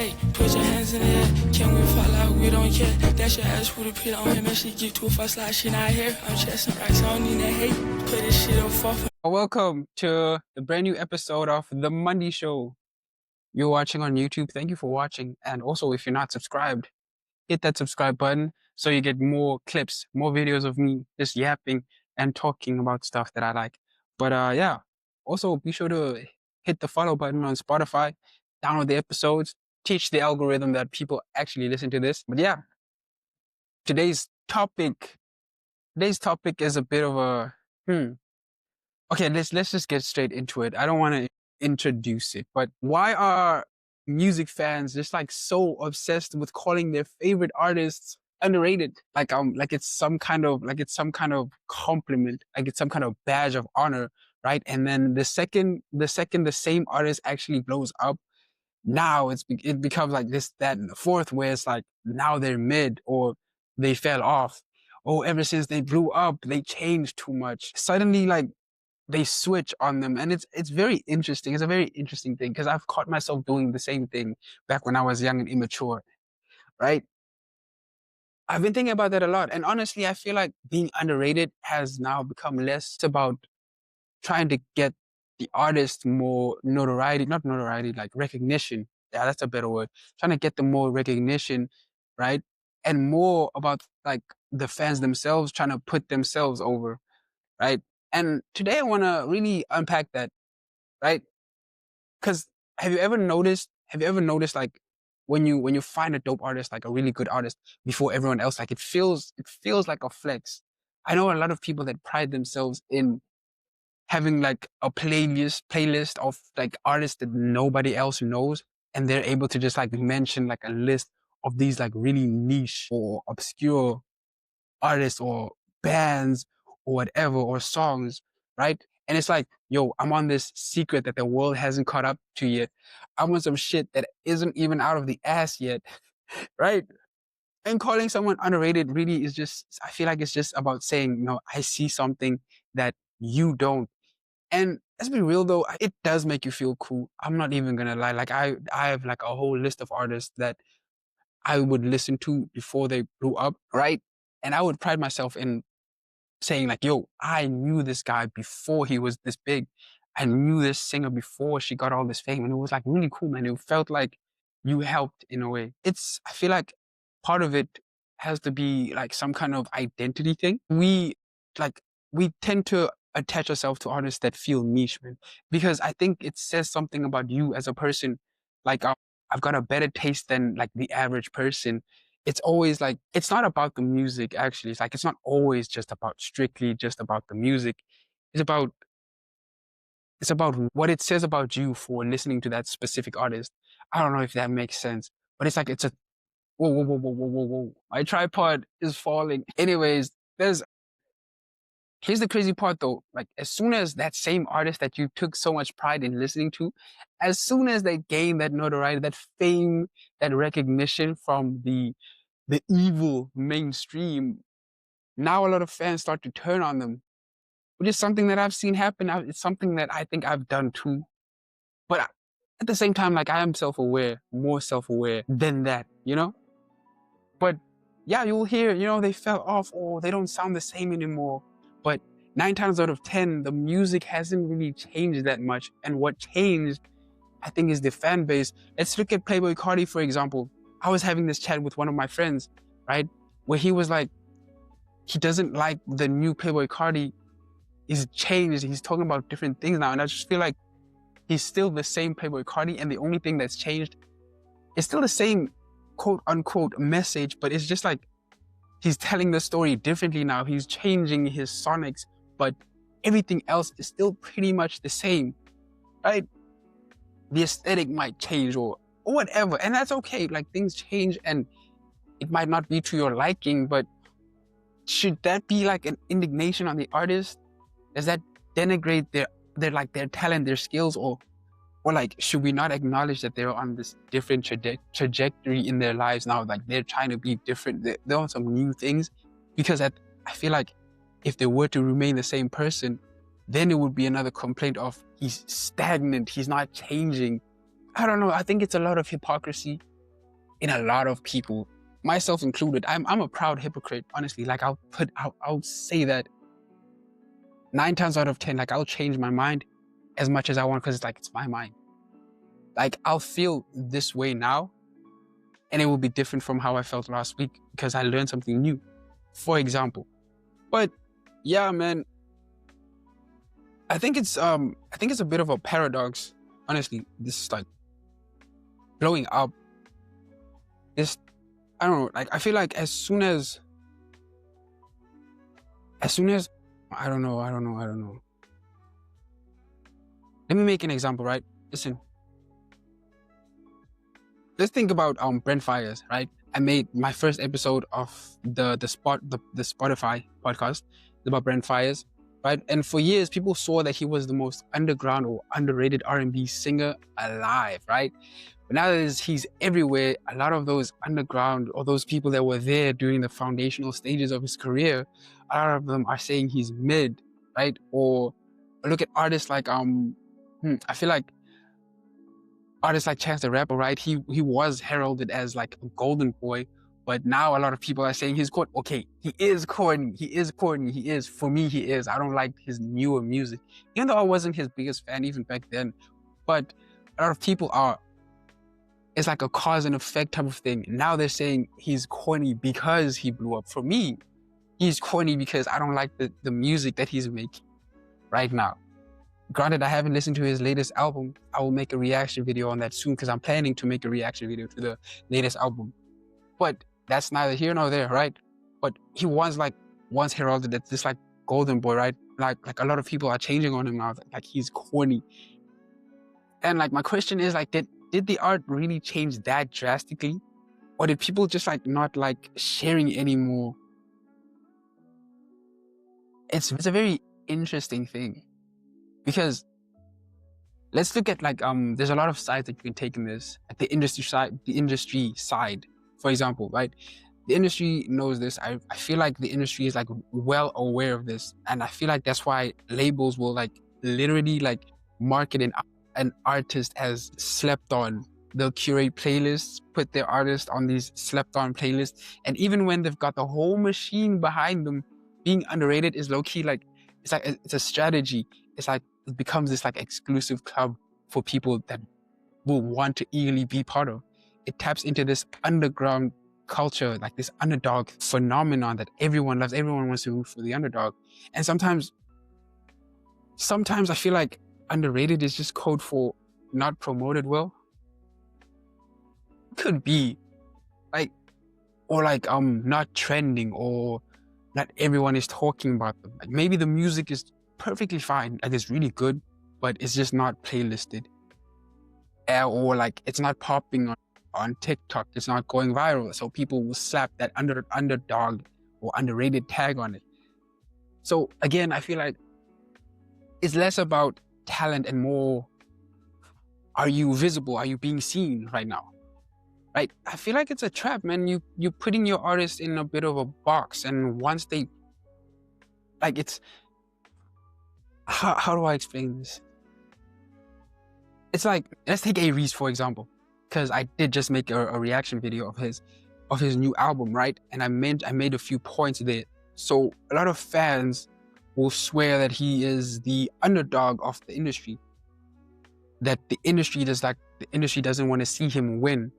Hey, put your hands in the air. Can we fall out? We don't care. That's your ass with a pit on him. And she give to a first slide. She not here. I'm chasing racks. I don't need that hate. Put this shit up for. Welcome to the brand new episode of the Mandi Show. You're watching on YouTube. Thank you for watching. And also, if you're not subscribed, hit that subscribe button so you get more clips, more videos of me just yapping and talking about stuff that I like. But yeah, also be sure to hit the follow button on Spotify, download the episodes, teach the algorithm that people actually listen to this. But yeah, today's topic is a bit of a Okay, let's just get straight into it. I don't want to introduce it, but why are music fans just like so obsessed with calling their favorite artists underrated? Like it's some kind of compliment, like it's some kind of badge of honor, right? And then the second the same artist actually blows up, now it becomes like this, that, and the fourth, where it's like now they're mid or they fell off. Oh, ever since they blew up, they changed too much. Suddenly, like, they switch on them, and it's very interesting. It's a very interesting thing because I've caught myself doing the same thing back when I was young and immature, right? I've been thinking about that a lot, and honestly, I feel like being underrated has now become less about trying to get the artist more notoriety, not notoriety, like recognition. Yeah, that's a better word. Trying to get them more recognition, right? And more about like the fans themselves trying to put themselves over, right? And today I want to really unpack that, right? Because have you ever noticed like when you find a dope artist, like a really good artist before everyone else, like it feels like a flex. I know a lot of people that pride themselves in having like a playlist of like artists that nobody else knows, and they're able to just like mention like a list of these like really niche or obscure artists or bands or whatever, or songs, right? And it's like, yo, I'm on this secret that the world hasn't caught up to yet. I'm on some shit that isn't even out of the ass yet, right? And calling someone underrated really is just, I feel like it's just about saying, no, I see something that you don't. And let's be real though, it does make you feel cool. I'm not even gonna lie. Like I have like a whole list of artists that I would listen to before they blew up, right? And I would pride myself in saying like, yo, I knew this guy before he was this big. I knew this singer before she got all this fame. And it was like really cool, man. It felt like you helped in a way. I feel like part of it has to be like some kind of identity thing. We tend to attach ourselves to artists that feel niche, man, because I think it says something about you as a person. Like, I've got a better taste than like the average person. It's always like, it's not about the music, actually. It's like, it's not always strictly just about the music. It's about, it's about what it says about you for listening to that specific artist. I don't know if that makes sense, but it's like, it's a, whoa, whoa, whoa, whoa, whoa, whoa, whoa. My tripod is falling. Anyways, here's the crazy part though. Like, as soon as that same artist that you took so much pride in listening to, as soon as they gain that notoriety, that fame, that recognition from the evil mainstream, now a lot of fans start to turn on them, which is something that I've seen happen. It's something that I think I've done too. But at the same time, like, I am self-aware, more self-aware than that, you know? But yeah, you'll hear, they fell off or they don't sound the same anymore. But 9 times out of 10, the music hasn't really changed that much. And what changed, I think, is the fan base. Let's look at Playboi Carti, for example. I was having this chat with one of my friends, right? Where he was like, he doesn't like the new Playboi Carti. He's changed. He's talking about different things now. And I just feel like he's still the same Playboi Carti. And the only thing that's changed is still the same quote unquote message, but it's just like, he's telling the story differently now. He's changing his sonics, but everything else is still pretty much the same, right? The aesthetic might change or whatever, and that's okay. Like, things change and it might not be to your liking, but should that be like an indignation on the artist? Does that denigrate their talent, their skills, or like, should we not acknowledge that they're on this different trajectory in their lives now? Like, they're trying to be different. They're on some new things, because I feel like if they were to remain the same person, then it would be another complaint of he's stagnant, he's not changing. I don't know. I think it's a lot of hypocrisy. in a lot of people, myself included. I'm a proud hypocrite, honestly. Like I'll say that 9 times out of 10, like I'll change my mind as much as I want because it's my mind. Like I'll feel this way now and it will be different from how I felt last week because I learned something new, for example. But yeah, man, I think it's a bit of a paradox, honestly. This is like blowing up. This, I don't know, like I feel like as soon as I don't know. Let me make an example, right? Listen. Let's think about Brent Faiyaz, right? I made my first episode of the Spotify podcast about Brent Faiyaz, right? And for years, people saw that he was the most underground or underrated R&B singer alive, right? But now that he's everywhere, a lot of those underground or those people that were there during the foundational stages of his career, a lot of them are saying he's mid, right? Or look at artists like I feel like artists like Chance the Rapper, right? He was heralded as like a golden boy, but now a lot of people are saying he's corny. Okay, he is corny. For me, he is. I don't like his newer music, even though I wasn't his biggest fan even back then. But a lot of people are. It's like a cause and effect type of thing. Now they're saying he's corny because he blew up. For me, he's corny because I don't like the music that he's making right now. Granted, I haven't listened to his latest album. I will make a reaction video on that soon because I'm planning to make a reaction video to the latest album. But that's neither here nor there, right? But he was once heralded as this like golden boy, right? Like a lot of people are changing on him now. Like he's corny. And like my question is like, did the art really change that drastically? Or did people just like not like sharing anymore? It's a very interesting thing. Because let's look at like there's a lot of sides that you can take in this. At the industry side, for example, right? The industry knows this. I feel like the industry is like well aware of this, and I feel like that's why labels will like literally like market an artist as slept on. They'll curate playlists, put their artist on these slept on playlists, and even when they've got the whole machine behind them, being underrated is low key like it's a strategy. It's like it becomes this like exclusive club for people that will want to eagerly be part of. It taps into this underground culture, like this underdog phenomenon that everyone loves. Everyone wants to root for the underdog. And sometimes I feel like underrated is just code for not promoted well. Could be like, or like not trending, or not everyone is talking about them. Like maybe the music is perfectly fine, like it's really good, but it's just not playlisted, or like it's not popping on TikTok. It's not going viral, so people will slap that underdog or underrated tag on it. So again, I feel like it's less about talent and more, are you visible? Are you being seen right now? Right? I feel like it's a trap, man. You're putting your artist in a bit of a box, and once they like, it's how do I explain this? It's like, let's take A-Reece for example, because I did just make a reaction video of his new album, right? And I made a few points there. So a lot of fans will swear that he is the underdog of the industry, that the industry doesn't want to see him win.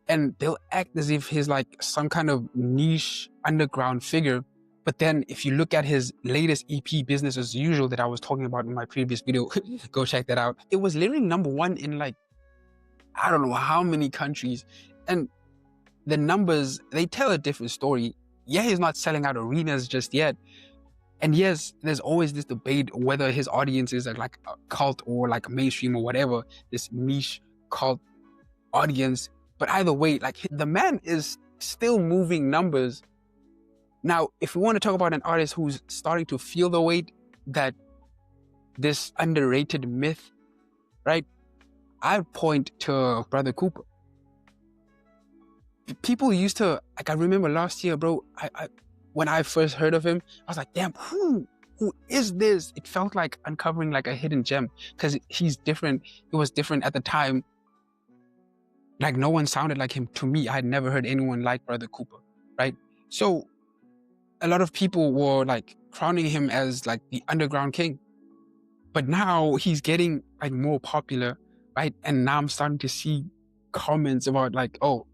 And they'll act as if he's like some kind of niche underground figure. But then if you look at his latest EP, Business as Usual, that I was talking about in my previous video, go check that out. It was literally #1 in like, I don't know how many countries. And the numbers, they tell a different story. Yeah, he's not selling out arenas just yet. And yes, there's always this debate whether his audiences are like a cult or like mainstream or whatever, this niche cult audience. But either way, like the man is still moving numbers. Now, if we want to talk about an artist who's starting to feel the weight, that this underrated myth, right? I point to BrotherKupa. People used to, like, I remember last year, bro, when I first heard of him, I was like, damn, who is this? It felt like uncovering like a hidden gem because he's different. It was different at the time. Like no one sounded like him to me. I had never heard anyone like BrotherKupa, right? So a lot of people were like crowning him as like the underground king. But now he's getting like more popular, right? And now I'm starting to see comments about like, oh,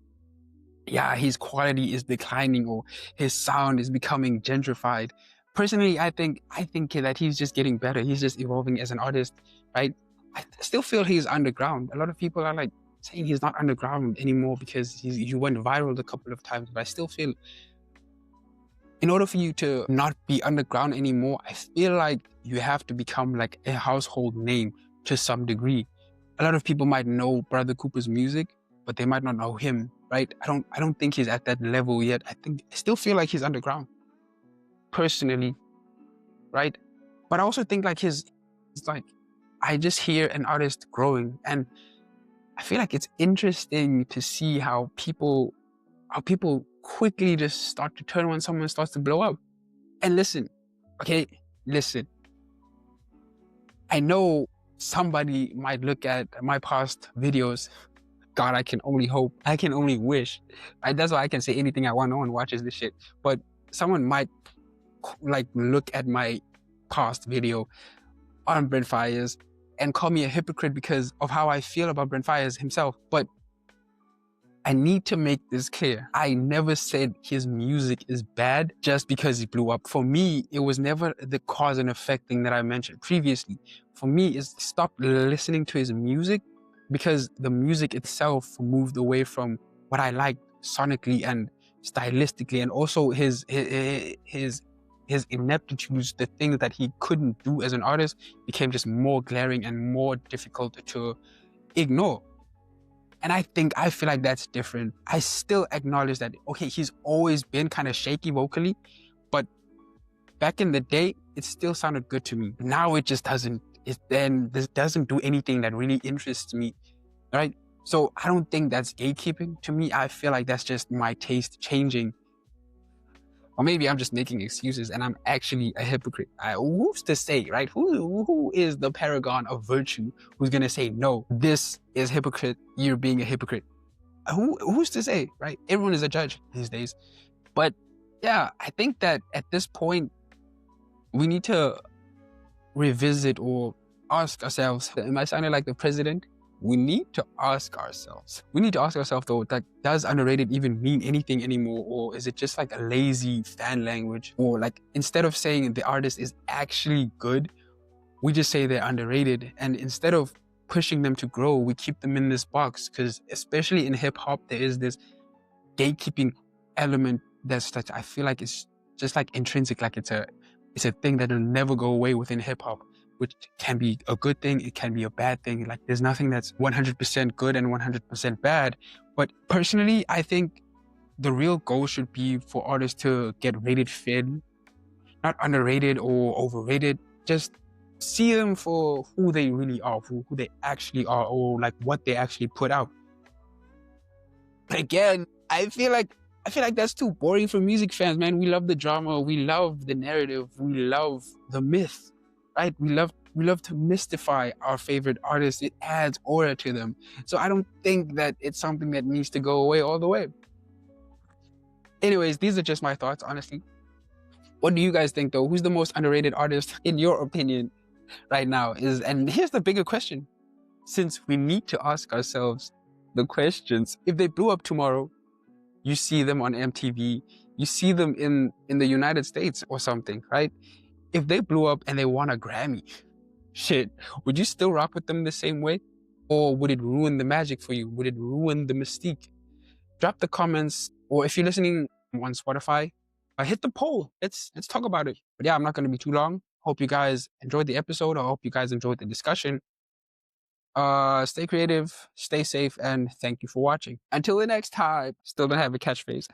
yeah, his quality is declining or his sound is becoming gentrified. Personally, I think that he's just getting better. He's just evolving as an artist, right? I still feel he's underground. A lot of people are like saying he's not underground anymore because he went viral a couple of times. But I still feel in order for you to not be underground anymore, I feel like you have to become like a household name to some degree. A lot of people might know BrotherKupa's music, but they might not know him, right? I don't think he's at that level yet. I still feel like he's underground, personally, right? But I also think like it's like, I just hear an artist growing, and I feel like it's interesting to see how people quickly just start to turn when someone starts to blow up. And listen, okay, listen. I know somebody might look at my past videos. God, I can only hope. I can only wish. Right? That's why I can say anything I want. No one watches this shit. But someone might like look at my past video on Brent Faiyaz and call me a hypocrite because of how I feel about Brent Faiyaz himself. But I need to make this clear. I never said his music is bad just because he blew up. For me, it was never the cause and effect thing that I mentioned previously. For me, is stop listening to his music because the music itself moved away from what I liked sonically and stylistically, and also his ineptitudes, the things that he couldn't do as an artist became just more glaring and more difficult to ignore. And I feel like that's different. I still acknowledge that, okay, he's always been kind of shaky vocally, but back in the day, it still sounded good to me. Now it just doesn't. This doesn't do anything that really interests me, right? So I don't think that's gatekeeping. To me, I feel like that's just my taste changing. Or maybe I'm just making excuses and I'm actually a hypocrite. Who's to say, right? Who is the paragon of virtue who's going to say, no, this is hypocrite, you're being a hypocrite? Who's to say, right? Everyone is a judge these days. But yeah, I think that at this point, we need to revisit or ask ourselves, am I sounding like the president? We need to ask ourselves. Though, that does underrated even mean anything anymore? Or is it just like a lazy fan language? Or like, instead of saying the artist is actually good, we just say they're underrated. And instead of pushing them to grow, we keep them in this box. Because especially in hip hop, there is this gatekeeping element that's that I feel like it's just like intrinsic, like it's a thing that will never go away within hip hop, which can be a good thing, it can be a bad thing. Like there's nothing that's 100% good and 100% bad. But personally, I think the real goal should be for artists to get rated fairly, not underrated or overrated. Just see them for who they really are, for who they actually are, or like what they actually put out. But again, I feel like that's too boring for music fans, man. We love the drama, we love the narrative, we love the myth. Right? We love to mystify our favorite artists. It adds aura to them. So I don't think that it's something that needs to go away all the way. Anyways, these are just my thoughts, honestly. What do you guys think though? Who's the most underrated artist in your opinion right now? And here's the bigger question. Since we need to ask ourselves the questions, if they blew up tomorrow, you see them on MTV, you see them in the United States or something, right? If they blew up and they won a Grammy, shit, would you still rock with them the same way? Or would it ruin the magic for you? Would it ruin the mystique? Drop the comments, or if you're listening on Spotify, hit the poll. Let's talk about it. But yeah, I'm not going to be too long. Hope you guys enjoyed the episode. I hope you guys enjoyed the discussion. Stay creative, stay safe, and thank you for watching. Until the next time, still don't have a catchphrase.